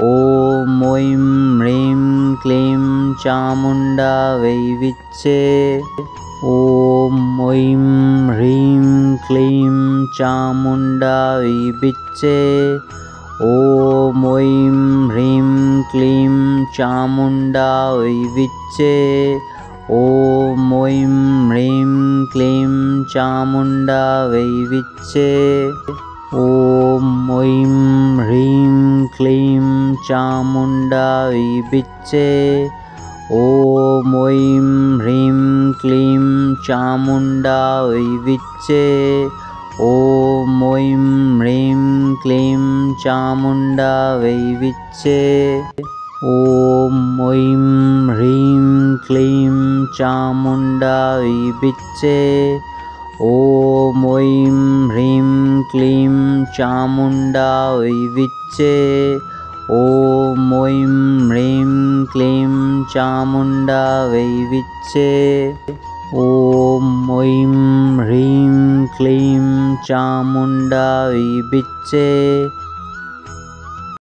ॐ ऐं ह्रीं क्लीं चामुण्डा वै विच्चे। ॐ ऐं ह्रीं क्लीं चामुण्डा वै विच्चे। ॐ ऐं ह्रीं क्लीं चामुण्डा वै विच्चे। ॐ ऐं ह्रीं क्लीं चामुण्डा वै विच्चे। ॐ ऐं ह्रीं क्लीं चामुण्डा वै विच्चे। ॐ ऐं ह्रीं क्लीं चामुण्डा वै विच्चे। ॐ ऐं ह्रीं क्लीं चामुण्डा वै विच्चे। ॐ ऐं ह्रीं क्लीं चामुण्डा वै विच्चे। ॐ ऐं ह्रीं क्लीं चामुण्डा वै विच्चे। ॐ ऐं ह्रीं क्लीं चामुण्डा वै विच्चे। ॐ ऐं ह्रीं क्लीं चामुण्डा वै विच्चे।